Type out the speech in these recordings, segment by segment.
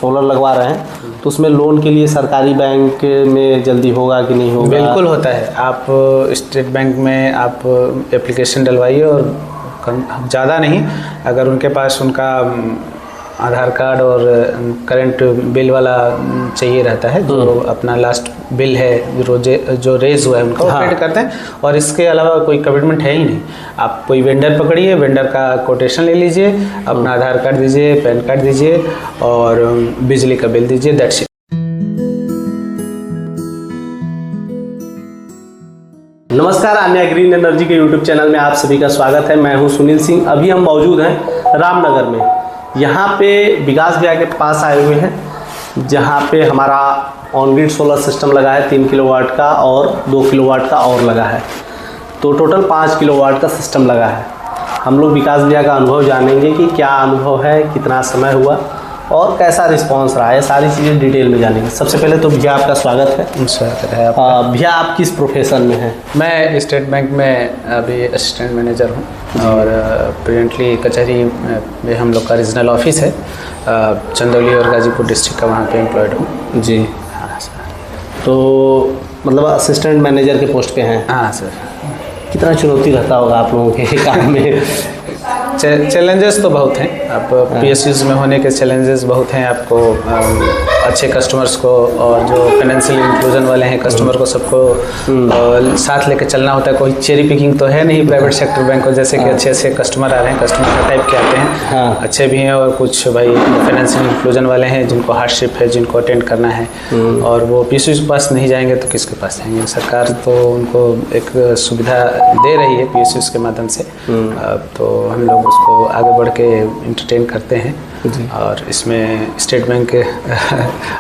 Solar लगवा रहे हैं तो उसमें लोन के लिए सरकारी बैंक में जल्दी होगा कि नहीं होगा? बिल्कुल होता है। आप स्टेट बैंक में आप एप्लीकेशन डलवाइए और ज़्यादा नहीं, अगर उनके पास उनका आधार कार्ड और करंट बिल वाला चाहिए रहता है, जो अपना लास्ट बिल है जो रेज हुआ है उनका वो पेड करते हैं, और इसके अलावा कोई कमिटमेंट है ही नहीं। आप कोई वेंडर पकड़िए, वेंडर का कोटेशन ले लीजिए, अपना आधार कार्ड दीजिए, पैन कार्ड दीजिए और बिजली का बिल दीजिए, दैट्स इट। नमस्कार, आन्या ग्रीन एनर्जी के यूट्यूब चैनल में आप सभी का स्वागत है। मैं हूं सुनील सिंह। अभी हम मौजूद हैं रामनगर में। यहाँ पे विकास भैया के पास आए हुए हैं, जहाँ पे हमारा ऑन ग्रिड सोलर सिस्टम लगा है 3 किलोवाट का और 2 किलोवाट का और लगा है, तो टोटल 5 किलोवाट का सिस्टम लगा है। हम लोग विकास भैया का अनुभव जानेंगे कि क्या अनुभव है, कितना समय हुआ और कैसा रिस्पांस रहा है, सारी चीज़ें डिटेल में जानेंगे। सबसे पहले तो भैया आपका स्वागत है। स्वागत है। भैया आप किस प्रोफेशन में हैं? मैं स्टेट बैंक में अभी असिस्टेंट मैनेजर हूँ और प्रेजेंटली कचहरी में हम लोग का रीजनल ऑफिस है, चंदौली और गाजीपुर डिस्ट्रिक्ट का, वहाँ पे एम्प्लॉयड हूँ जी। हाँ सर। तो मतलब असिस्टेंट मैनेजर के पोस्ट पे हैं? हाँ सर। कितना चुनौती रहता होगा आप लोगों के काम में? चैलेंजेस तो बहुत हैं। आप पीएसयूज में होने के चैलेंजेस बहुत हैं। आपको अच्छे कस्टमर्स को और जो फाइनेंशियल इंक्लूजन वाले हैं कस्टमर को सबको साथ लेके चलना होता है। कोई चेरी पिकिंग तो है नहीं प्राइवेट सेक्टर बैंक को, जैसे कि अच्छे अच्छे कस्टमर आ रहे हैं, कस्टमर का टाइप के आते हैं, अच्छे भी हैं, और कुछ भाई फाइनेंशियल इंक्लूजन वाले हैं जिनको हार्डशिप है, जिनको अटेंड करना है, और वो पीएसयू के पास नहीं जाएंगे तो किसके पास जाएंगे। सरकार तो उनको एक सुविधा दे रही है पीएसयू के माध्यम से, तो हम लोग उसको आगे बढ़ के इंटरटेन करते हैं और इसमें स्टेट बैंक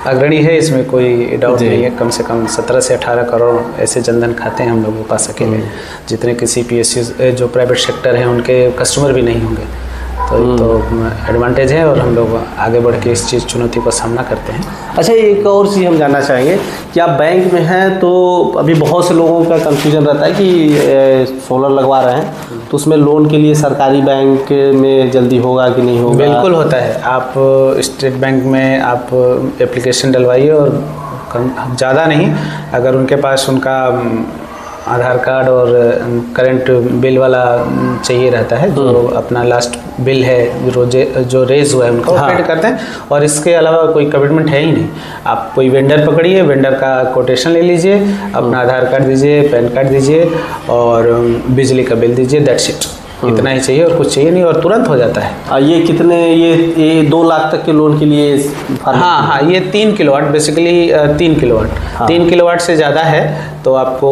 अग्रणी है, इसमें कोई डाउट नहीं है। कम से कम 17 से 18 करोड़ ऐसे जनधन खाते हैं हम लोगों के पास अकेले, जितने किसी पीएसयू जो प्राइवेट सेक्टर हैं उनके कस्टमर भी नहीं होंगे। तो एडवांटेज है और हम लोग आगे बढ़ के इस चीज़ चुनौती का सामना करते हैं। अच्छा, एक और चीज़ हम जानना चाहेंगे कि आप बैंक में हैं तो अभी बहुत से लोगों का कंफ्यूजन रहता है कि सोलर लगवा रहे हैं तो उसमें लोन के लिए सरकारी बैंक में जल्दी होगा कि नहीं होगा? बिल्कुल होता है। आप स्टेट बैंक में आप एप्लीकेशन डलवाइए और ज़्यादा नहीं, अगर उनके पास उनका आधार कार्ड और करंट बिल वाला चाहिए रहता है, जो अपना लास्ट बिल है जो रेज हुआ है उनका वो पेड करते हैं, और इसके अलावा कोई कमिटमेंट है ही नहीं। आप कोई वेंडर पकड़िए, वेंडर का कोटेशन ले लीजिए, अपना आधार कार्ड दीजिए, पैन कार्ड दीजिए और बिजली का बिल दीजिए, दैट्स इट। इतना ही चाहिए और कुछ चाहिए नहीं, और तुरंत हो जाता है। ये कितने ये 2 लाख तक के लोन के लिए? हाँ, ये 3 किलोवाट बेसिकली 3 किलोवाट 3 किलोवाट से ज़्यादा है तो आपको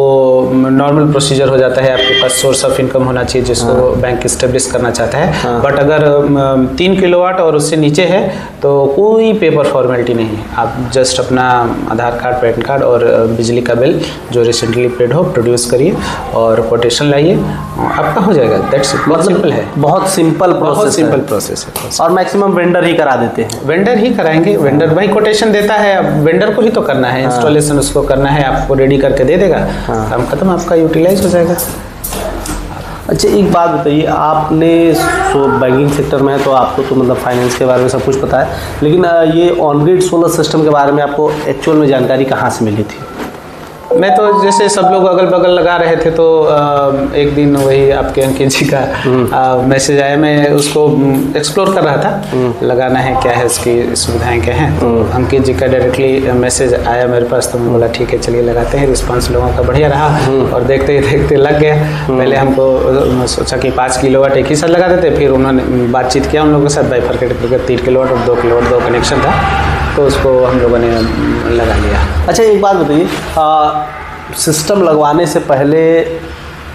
नॉर्मल प्रोसीजर हो जाता है। आपके पास सोर्स ऑफ इनकम होना चाहिए जिसको बैंक इस्टेब्लिश करना चाहता है। बट अगर 3 किलोवाट और उससे नीचे है तो कोई पेपर फॉर्मेलिटी नहीं है। आप जस्ट अपना आधार कार्ड, पैन कार्ड और बिजली का बिल जो रिसेंटली पेड हो प्रोड्यूस करिए और कोटेशन लाइए, आपका हो जाएगा। दैट्स बहुत सिंपल है, बहुत सिंपल प्रोसेस है। और मैक्सिमम वेंडर ही करा देते हैं। वेंडर ही कराएंगे, वेंडर भाई कोटेशन देता है, अब वेंडर को ही तो करना है, इंस्टॉलेशन उसको करना है, आपको रेडी करके दे देगा, काम खत्म, आपका यूटिलाइज हो जाएगा। अच्छा, एक बात बताइए, आपने बैंकिंग सेक्टर में है तो आपको तो मतलब फाइनेंस के बारे में सब कुछ पता है, लेकिन ये ऑन ग्रिड सोलर सिस्टम के बारे में आपको एक्चुअल में जानकारी कहाँ से मिली थी? मैं तो जैसे सब लोग अगल बगल लगा रहे थे तो एक दिन वही आपके अंकित जी का मैसेज आया, मैं उसको एक्सप्लोर कर रहा था, लगाना है क्या है, इसकी सुविधाएं क्या हैं। तो अंकित जी का डायरेक्टली मैसेज आया मेरे पास, तो मैं बोला ठीक है चलिए लगाते हैं। रिस्पांस लोगों का बढ़िया रहा और देखते ही देखते लग गया। पहले हमको सोचा कि 5 किलोवाट एक ही साथ लगा देते, फिर उन्होंने बातचीत किया उन लोगों के साथ, बाइफरकेट करके 3 किलोवाट और 2 किलोवाट 2 कनेक्शन था, तो उसको हम लोगों ने लगा लिया। अच्छा, एक बात बताइए, सिस्टम लगवाने से पहले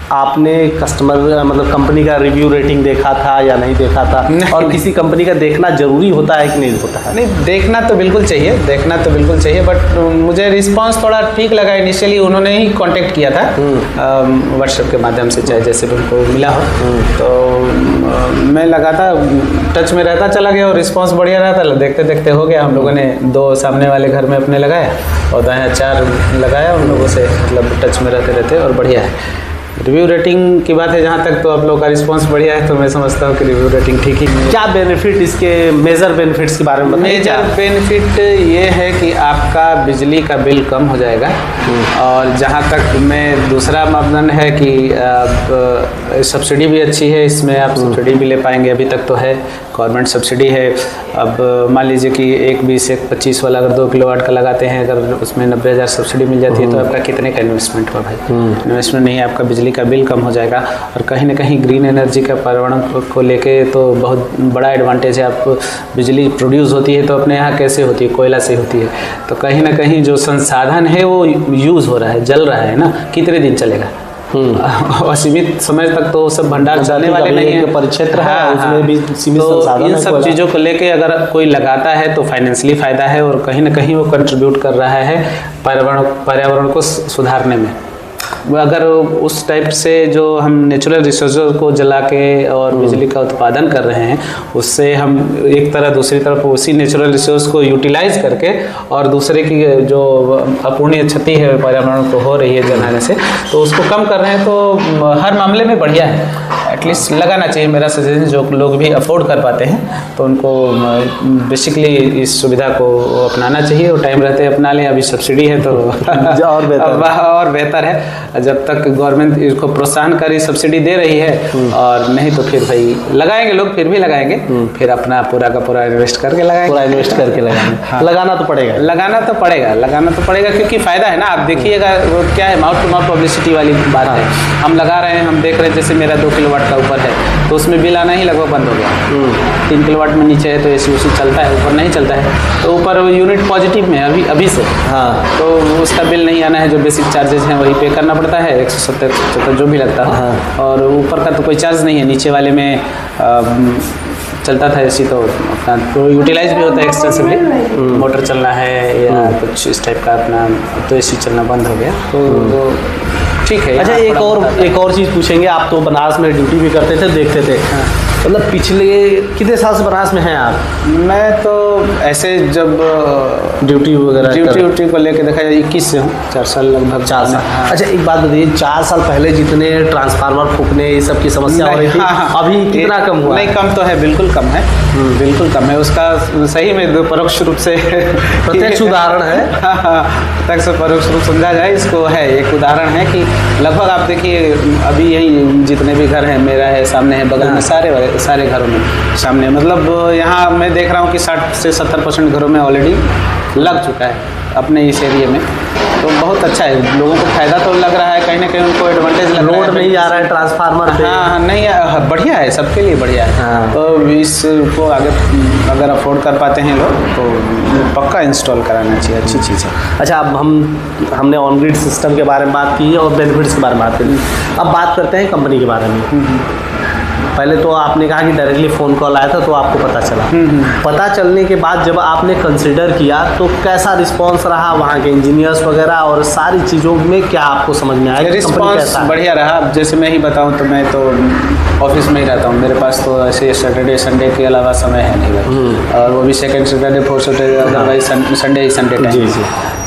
आपने कस्टमर मतलब कंपनी का रिव्यू रेटिंग देखा था या नहीं देखा था? और किसी कंपनी का देखना जरूरी होता है कि नहीं होता है? नहीं, देखना तो बिल्कुल चाहिए, बट मुझे रिस्पांस थोड़ा ठीक लगा। इनिशियली उन्होंने ही कांटेक्ट किया था व्हाट्सएप के माध्यम से, चाहे जैसे भी उनको मिला हो, तो मैं लगातार टच में रहता चला गया और रिस्पांस बढ़िया रहा था। देखते देखते हो गया। हम लोगों ने 2 सामने वाले घर में अपने लगाया और दाएं 4 लगाया उन लोगों से, मतलब टच में रहते और बढ़िया है। रिव्यू रेटिंग की बात है जहाँ तक, तो आप लोग का रिस्पांस बढ़िया है, तो मैं समझता हूँ कि रिव्यू रेटिंग ठीक ही है। क्या बेनिफिट इसके, मेजर बेनिफिट्स के बारे में बताइए। मेजर बेनिफिट ये है कि आपका बिजली का बिल कम हो जाएगा। और जहाँ तक मैं दूसरा मापदंड है कि सब्सिडी भी अच्छी है इसमें, आप सब्सिडी भी ले पाएंगे। अभी तक तो है गवर्नमेंट सब्सिडी है। अब मान लीजिए कि एक 20-25 वाला अगर 2 किलोवाट का लगाते हैं, अगर उसमें 90,000 सब्सिडी मिल जाती है तो आपका कितने का इन्वेस्टमेंट हुआ भाई? इन्वेस्टमेंट नहीं है, आपका बिजली का बिल कम हो जाएगा। और कहीं ना कहीं ग्रीन एनर्जी का पर्यावरण को लेके तो बहुत बड़ा एडवांटेज है। आप बिजली प्रोड्यूस होती है तो अपने यहाँ कैसे होती है? कोयला से होती है। तो कहीं ना कहीं जो संसाधन है वो यूज़ हो रहा है, जल रहा है ना, कितने दिन चलेगा? असीमित समय तक तो सब भंडार चलने वाले नहीं है। परिक्षेत्र है, उसमें भी सीमित तो संसाधन इन है। सब चीज़ों को लेके अगर कोई लगाता है तो फाइनेंशियली फ़ायदा है, और कहीं ना कहीं वो कंट्रीब्यूट कर रहा है पर्यावरण को सुधारने में। अगर उस टाइप से जो हम नेचुरल रिसोर्स को जला के और बिजली का उत्पादन कर रहे हैं, उससे हम एक तरह दूसरी तरफ उसी नेचुरल रिसोर्स को यूटिलाइज करके और दूसरे की जो अपूर्णीय क्षति है पर्यावरण को हो रही है जलाने से, तो उसको कम कर रहे हैं, तो हर मामले में बढ़िया है। एटलीस्ट लगाना चाहिए, मेरा सजेशन। जो लोग भी अफोर्ड कर पाते हैं तो उनको बेसिकली इस सुविधा को अपनाना चाहिए, और टाइम रहते अपना लें। अभी सब्सिडी है तो और बेहतर है। जब तक गवर्नमेंट इसको प्रोत्साहन करी, सब्सिडी दे रही है, और नहीं तो फिर भाई लगाएंगे लोग, फिर भी लगाएंगे, फिर अपना पूरा का पूरा इन्वेस्ट करके लगाएंगे। पूरा इन्वेस्ट करके लगाएंगे। हाँ। लगाना तो पड़ेगा, लगाना तो पड़ेगा क्योंकि फ़ायदा है ना। आप देखिएगा वो क्या है, माउथ टू माउथ पब्लिसिटी वाली बात है। हम लगा रहे हैं, हम देख रहे हैं, जैसे मेरा 2 किलोवाट का ऊपर है तो उसमें बिल आना ही लगभग बंद हो गया। 3 किलोवाट में नीचे है तो एसी उसी चलता है, ऊपर नहीं चलता है। तो ऊपर यूनिट पॉजिटिव में अभी से, हाँ, तो उसका बिल नहीं आना है। जो बेसिक चार्जेस हैं वही पे करना पड़ता है, 170 जो भी लगता है। हाँ। और ऊपर का तो कोई चार्ज नहीं है। नीचे वाले में चलता था एसी, तो अपना तो यूटिलाइज भी होता है एक्सटेंसिवली। मोटर चलना है या कुछ इस टाइप का अपना, तो एसी चलना बंद हो गया, तो ठीक है। अच्छा, एक और चीज़ पूछेंगे। आप तो बनारस में ड्यूटी भी करते थे, देखते थे। हाँ। मतलब पिछले कितने साल से बनारस में हैं आप? मैं तो ऐसे जब ड्यूटी को लेके देखा जाए 21 से हूँ, 4 साल लगभग। 4 साल। हाँ। अच्छा, एक बात बताइए, 4 साल पहले जितने ट्रांसफार्मर फूकने ये सब की समस्या हो रही थी, अभी कितना कम हुआ? नहीं, कम तो है, बिल्कुल कम है, बिल्कुल कम है। उसका सही में परोक्ष रूप से प्रत्यक्ष उदाहरण है। प्रत्यक्ष परोक्ष रूप समझा जाए इसको, है एक उदाहरण है कि लगभग आप देखिए अभी यही जितने भी घर हैं, मेरा है, सामने है, बगल में, सारे घरों में सामने, मतलब यहाँ मैं देख रहा हूँ कि 60 से 70% घरों में ऑलरेडी लग चुका है अपने इस एरिया में। तो बहुत अच्छा है, लोगों को फायदा तो लग रहा है, कहीं ना कहीं उनको एडवांटेज लग रहा है। लोड नहीं जा रहा है ट्रांसफार्मर पे। हाँ, नहीं, बढ़िया है, सबके लिए बढ़िया है। हाँ। तो इसको आगे अगर अफोर्ड कर पाते हैं लोग तो पक्का इंस्टॉल कराना चाहिए, अच्छी चीज़ है। अच्छा, अब हमने ऑन ग्रिड सिस्टम के बारे में बात की है और बेनिफिट्स के बारे में बात करी। अब बात करते हैं कंपनी के बारे में। पहले तो आपने कहा कि डायरेक्टली फ़ोन कॉल आया था तो आपको पता चला। पता चलने के बाद जब आपने कंसिडर किया तो कैसा रिस्पांस रहा वहाँ के इंजीनियर्स वगैरह, और सारी चीज़ों में क्या आपको समझ में आया? रिस्पांस बढ़िया रहा। जैसे मैं ही बताऊँ तो मैं तो ऑफिस में ही रहता हूँ, मेरे पास तो ऐसे सैटरडे संडे के अलावा समय है नहीं भाई, और वो भी second Saturday, fourth Saturday, otherwise Sunday ही संडे टाइम।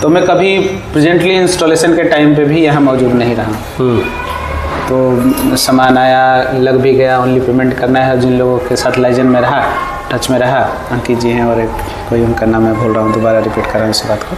तो मैं कभी प्रेजेंटली इंस्टॉलेशन के टाइम पे भी यहाँ मौजूद नहीं रहा। तो सामान आया, लग भी गया, ओनली पेमेंट करना है। जिन लोगों के साथ लाइजन में रहा, टच में रहा, अंकित जी हैं और एक कोई उनका नाम मैं भूल रहा हूँ, दोबारा रिपीट कर रहा हूँ इस बात को,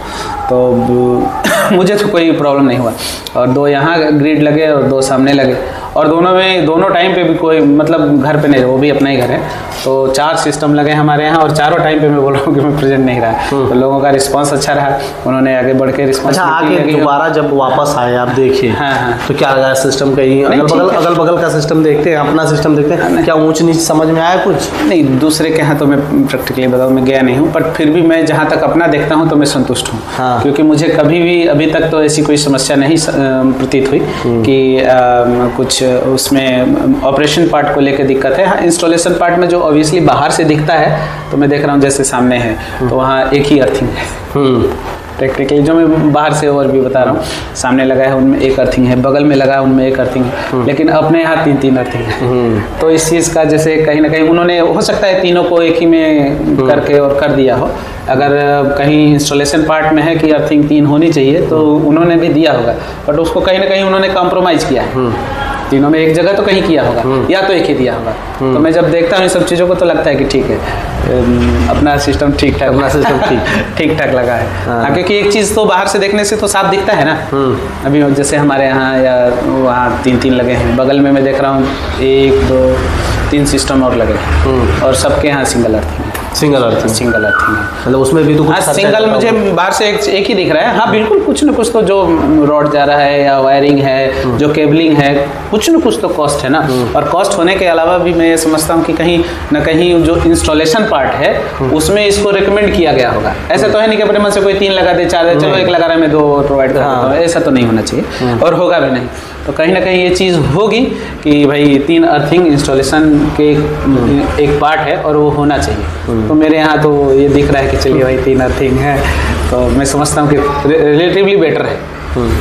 तो मुझे तो कोई प्रॉब्लम नहीं हुआ। और 2 यहाँ ग्रिड लगे और 2 सामने लगे, और दोनों टाइम पे भी कोई मतलब घर पे नहीं, वो भी अपना ही घर है। तो 4 सिस्टम लगे हमारे यहाँ, और चारों टाइम पे मैं बोल रहा हूँ कि मैं प्रेजेंट नहीं रहा। तो लोगों का रिस्पांस अच्छा रहा, उन्होंने आगे बढ़ के रिस्पांस। अच्छा, आगे दोबारा जब वापस आए आप देखिए, हाँ, तो क्या लगा सिस्टम? कहीं अगल बगल का सिस्टम देखते हैं, अपना सिस्टम देखते हैं, क्या ऊंच नीच समझ में आया कुछ? नहीं, दूसरे के यहाँ तो मैं प्रैक्टिकली बताऊँ, मैं गया नहीं हूँ, बट फिर भी मैं जहाँ तक अपना देखता हूँ तो मैं संतुष्ट हूँ। हाँ। क्योंकि मुझे कभी भी अभी तक तो ऐसी कोई समस्या नहीं प्रतीत हुई कि कुछ उसमें ऑपरेशन पार्ट को लेकर दिक्कत है। हाँ, इंस्टॉलेशन पार्ट में जो ऑब्वियसली बाहर से दिखता है, तो मैं देख रहा हूँ जैसे सामने है तो वहाँ एक ही अर्थिंग है। प्रैक्टिकली जो मैं बाहर से और भी बता रहा हूँ, सामने लगा है उनमें एक अर्थिंग है, बगल में लगा है उनमें एक अर्थिंग है, लेकिन अपने यहाँ 3-3 अर्थिंग है। तो इस चीज़ का जैसे कहीं ना कहीं उन्होंने हो सकता है तीनों को एक ही में करके और कर दिया हो। अगर कहीं इंस्टॉलेशन पार्ट में है कि अर्थिंग 3 होनी चाहिए तो उन्होंने भी दिया होगा, बट उसको कहीं ना कहीं उन्होंने कॉम्प्रोमाइज़ किया है। तीनों में एक जगह तो कहीं किया होगा या तो एक ही दिया होगा। तो मैं जब देखता हूँ इन सब चीज़ों को तो लगता है कि ठीक है, अपना सिस्टम ठीक ठाक लगा है। हाँ, क्योंकि एक चीज़ तो बाहर से देखने से तो साफ दिखता है ना। अभी जैसे हमारे यहाँ या वहाँ 3-3 लगे हैं, बगल में मैं देख रहा हूँ 1, 2, 3 सिस्टम और लगे और सबके यहाँ सिंगल अर्थिंग है। सिंगल अर्थिंग है, मतलब उसमें भी तो कुछ सिंगल मुझे बाहर से एक ही दिख रहा है। हाँ बिल्कुल, कुछ न कुछ तो जो रॉड जा रहा है या वायरिंग है, जो केबलिंग है, कुछ न कुछ तो कॉस्ट है ना। और कॉस्ट होने के अलावा भी मैं ये समझता हूँ कि कहीं ना कहीं जो इंस्टॉलेशन पार्ट है उसमें इसको रिकमेंड किया गया होगा। ऐसा तो है नहीं कि अपने मन से कोई 3 लगा दे, 4 दे, चलो 1 लगा रहा है मैं 2 प्रोवाइड कर देता हूँ, ऐसा तो नहीं होना चाहिए और होगा भी नहीं। तो कहीं ना कहीं ये चीज़ होगी कि भाई 3 अर्थिंग इंस्टॉलेशन के एक पार्ट है और वो होना चाहिए। तो मेरे यहाँ तो ये दिख रहा है कि चलिए भाई 3 अर्थिंग है, तो मैं समझता हूँ कि रिलेटिवली बेटर है।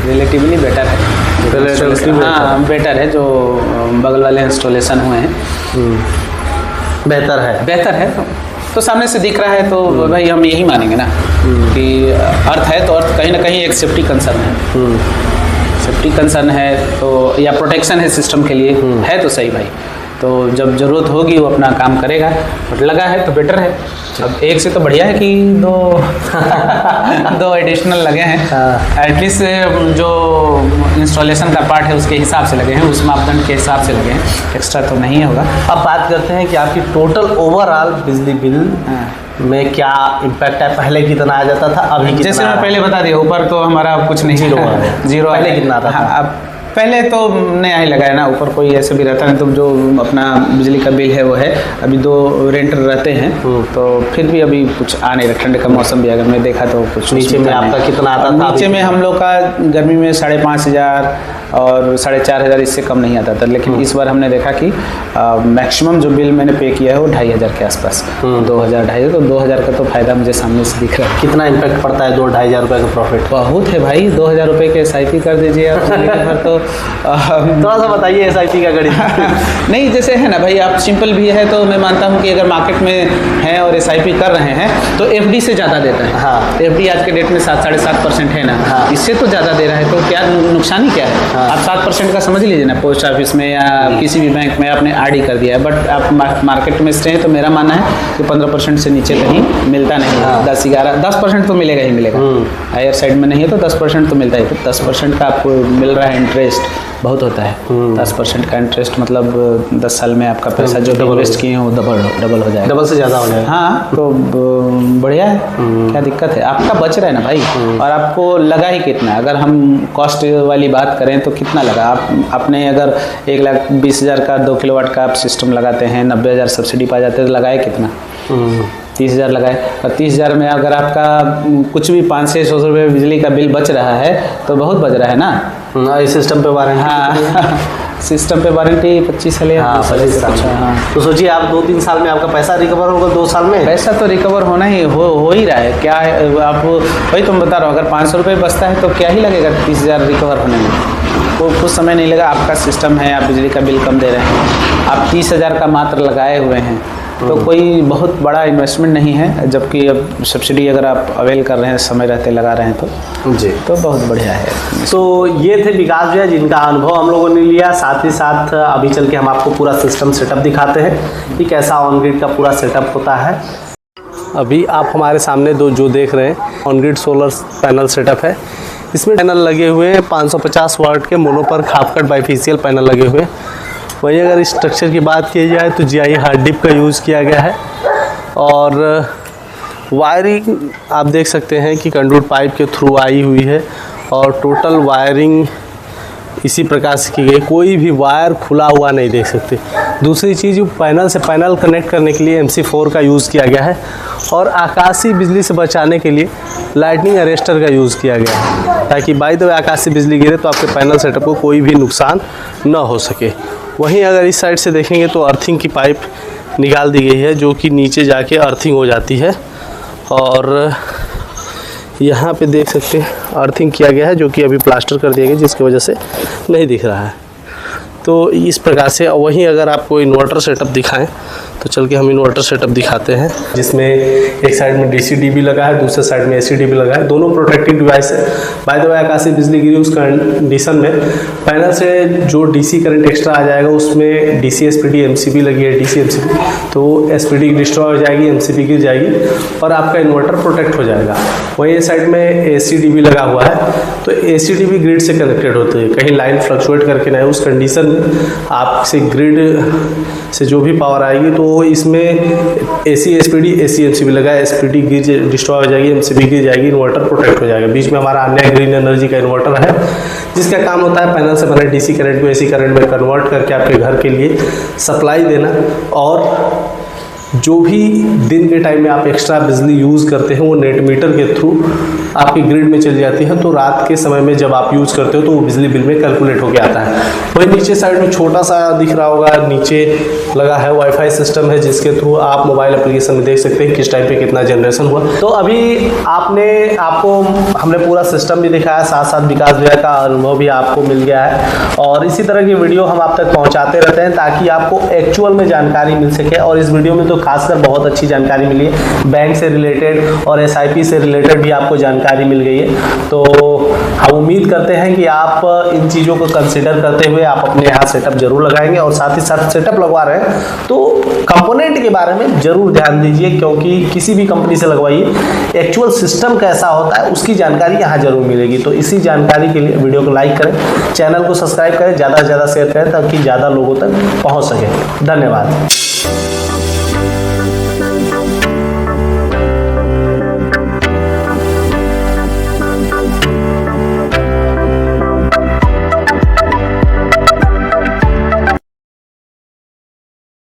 रिलेटिवली बेटर है, हाँ बेटर है। जो बगल वाले इंस्टॉलेशन हुए हैं बेहतर है। तो सामने से दिख रहा है तो भाई हम यही मानेंगे ना कि अर्थ है तो अर्थ कहीं ना कहीं एक सेफ्टी कंसर्न है। सेफ्टी कंसर्न है तो या प्रोटेक्शन है सिस्टम के लिए, है तो सही भाई। तो जब ज़रूरत होगी वो अपना काम करेगा, बट लगा है तो बेटर है। अब एक से तो बढ़िया है कि 2 एडिशनल लगे हैं। एटलीस्ट जो इंस्टॉलेशन का पार्ट है उसके हिसाब से लगे हैं, उस मापदंड के हिसाब से लगे हैं, एक्स्ट्रा तो नहीं होगा। अब बात करते हैं कि आपकी टोटल ओवरऑल बिजली बिल में क्या इम्पैक्ट है। पहले कितना आ जाता था, अभी कितना? जैसे मैं पहले बता दिया, ऊपर तो हमारा कुछ नहीं, जीरो। पहले कितना आता था? अब पहले तो नया ही लगाया ना, ऊपर कोई ऐसे भी रहता है तो जो अपना बिजली का बिल है वो है। अभी 2 रेंटर रहते हैं तो फिर भी अभी कुछ आ नहीं रहा। ठंड का मौसम भी अगर मैं देखा तो कुछ नीचे में आपका कितना आता था? नीचे में हम लोग का गर्मी में 5,500 और 4,500 इससे कम नहीं आता था। लेकिन इस बार हमने देखा कि मैक्सिमम जो बिल मैंने पे किया है वो 2,500 के आसपास, 2,000 2,500। तो 2,000 का तो फायदा मुझे सामने से दिख रहा है। कितना इम्पैक्ट पड़ता है 2-2,500 रुपये का प्रॉफिट? बहुत है भाई, 2,000 रुपये के SIP कर दीजिए आप। तो थोड़ा सा बताइए SIP का गणित। नहीं, जैसे है ना भाई, आप सिंपल भी है तो मैं मानता हूँ कि अगर मार्केट में है और SIP कर रहे हैं तो FD से ज़्यादा देता है। हाँ। FD आज के डेट में 7-7.5% है ना। हाँ। इससे तो ज़्यादा दे रहा है, तो क्या नुकसान ही क्या है? हाँ। आप 7% का समझ लीजिए ना, पोस्ट ऑफिस में या किसी भी बैंक में आपने RD कर दिया है, बट आप मार्केट में स्टे हैं तो मेरा मानना है कि 15% से नीचे कहीं मिलता नहीं। 10% तो मिलेगा ही मिलेगा। हायर साइड में नहीं है तो 10% तो मिलता है। तो 10% का आपको मिल रहा है इंटरेस्ट, बहुत होता है। 10% का इंटरेस्ट मतलब 10 साल में आपका पैसा जो इन्वेस्ट किए हैं वो डबल हो जाएगा, डबल से ज़्यादा हो जाएगा। हाँ, तो बढ़िया है, क्या दिक्कत है? आपका बच रहा है ना भाई। और आपको लगा ही कितना? अगर हम कॉस्ट वाली बात करें तो कितना लगा? आप अपने अगर 1,20,000 का 2 किलोवाट का आप सिस्टम लगाते हैं, 90,000 सब्सिडी पा जाते हैं, तो लगाए कितना? 30,000 लगाए। और 30,000 में अगर आपका कुछ भी 500-600 रुपये बिजली का बिल बच रहा है तो बहुत बच रहा है ना। इस सिस्टम पे वारंटी? हाँ, सिस्टम पे वारंटी 25 साल। हाँ, 25 साल। हाँ। तो सोचिए आप 2-3 साल में आपका पैसा रिकवर होगा, 2 साल में पैसा तो रिकवर होना ही हो ही रहा है। क्या है, आप वही तो मैं बता रहा हूँ, अगर 500 रुपये बचता है तो क्या ही लगेगा 30,000 रिकवर होने में? वो कुछ समय नहीं लगा। आपका सिस्टम है, आप बिजली का बिल कम दे रहे हैं, आप 30,000 का मात्र लगाए हुए हैं, तो कोई बहुत बड़ा इन्वेस्टमेंट नहीं है। जबकि अब सब्सिडी अगर आप अवेल कर रहे हैं, समय रहते लगा रहे हैं तो जी, तो बहुत बढ़िया है। तो ये थे विकास भैया जिनका अनुभव हम लोगों ने लिया। साथ ही साथ अभी चल के हम आपको पूरा सिस्टम सेटअप दिखाते हैं कि कैसा ऑन ग्रिड का पूरा सेटअप होता है। अभी आप हमारे सामने जो देख रहे हैं on grid solar panel setup है। इसमें पैनल लगे हुए हैं 550 वाट के मोनो पर खापकट बाइफेशियल पैनल लगे हुए हैं। वहीं अगर स्ट्रक्चर की बात की जाए तो GI हार्ड डिप का यूज़ किया गया है। और वायरिंग आप देख सकते हैं कि कंडक्ट पाइप के थ्रू आई हुई है और टोटल वायरिंग इसी प्रकार से की गई, कोई भी वायर खुला हुआ नहीं देख सकते। दूसरी चीज़, पैनल से पैनल कनेक्ट करने के लिए MC4 का यूज़ किया गया है और आकाशीय बिजली से बचाने के लिए लाइटनिंग अरेस्टर का यूज़ किया गया है, ताकि बाय द वे आकाशीय बिजली गिरे तो आपके पैनल सेटअप को कोई भी नुकसान न हो सके। वहीं अगर इस साइड से देखेंगे तो अर्थिंग की पाइप निकाल दी गई है, जो कि नीचे जाके अर्थिंग हो जाती है। और यहाँ पे देख सकते हैं अर्थिंग किया गया है, जो कि अभी प्लास्टर कर दिया गया, जिसकी वजह से नहीं दिख रहा है। तो इस प्रकार से वहीं अगर आपको इन्वर्टर सेटअप दिखाएं तो चल के हम इन्वर्टर सेटअप दिखाते हैं, जिसमें एक साइड में DC-DB लगा है, दूसरे साइड में AC-DB लगा है। दोनों प्रोटेक्टिव डिवाइस है। बाय द वे आकाशीय बिजली गिरी उस कंडीशन में पैनल से जो DC करंट एक्स्ट्रा आ जाएगा उसमें DC SPD MCB लगी है, DC MCB, तो SPD डिस्ट्रॉय हो जाएगी, MCB गिर जाएगी और आपका इन्वर्टर प्रोटेक्ट हो जाएगा। वहीं इस साइड में AC-DB लगा हुआ है, तो AC-DB ग्रिड से कनेक्टेड होते हैं, कहीं लाइन फ्लक्चुएट करके ना उस कंडीशन में आपसे ग्रिड से जो भी पावर आएगी तो इसमें AC SPD AC MCB लगा है, SPD गिर डिस्ट्रॉय हो जाएगी, MCB गिर जाएगी, इन्वर्टर प्रोटेक्ट हो जाएगा। बीच में हमारा अन्य ग्रीन एनर्जी का इन्वर्टर है, जिसका काम होता है पैनल से बने DC करंट को AC करंट में कन्वर्ट करके आपके घर के लिए सप्लाई देना, और जो भी दिन के टाइम में आप एक्स्ट्रा बिजली यूज़ करते हैं वो नेट मीटर के थ्रू आपकी ग्रिड में चली जाती है, तो रात के समय में जब आप यूज़ करते हो तो वो बिजली बिल में कैलकुलेट होकर आता है। वही नीचे साइड में छोटा सा दिख रहा होगा, नीचे लगा है वाईफाई सिस्टम है, जिसके थ्रू आप मोबाइल एप्लीकेशन में देख सकते हैं किस टाइम पे कितना जनरेशन हुआ। तो अभी आपको हमने पूरा सिस्टम भी दिखाया, साथ साथ विकास भैया का अनुभव भी आपको मिल गया है, और इसी तरह की वीडियो हम आप तक पहुँचाते रहते हैं ताकि आपको एक्चुअल में जानकारी मिल सके। और इस वीडियो में तो खासकर बहुत अच्छी जानकारी मिली है, बैंक से रिलेटेड और SIP से रिलेटेड भी आपको जानकारी मिल गई है। तो हम उम्मीद करते हैं कि आप इन चीज़ों को कंसिडर करते हुए आप अपने यहाँ सेटअप जरूर लगाएंगे, और साथ ही साथ सेटअप लगवा रहे हैं तो कंपोनेंट के बारे में जरूर ध्यान दीजिए, क्योंकि किसी भी कंपनी से लगवाइए एक्चुअल सिस्टम कैसा होता है उसकी जानकारी यहाँ जरूर मिलेगी। तो इसी जानकारी के लिए वीडियो को लाइक करें, चैनल को सब्सक्राइब करें, ज़्यादा से ज़्यादा शेयर करें ताकि ज़्यादा लोगों तक पहुँच सके। धन्यवाद।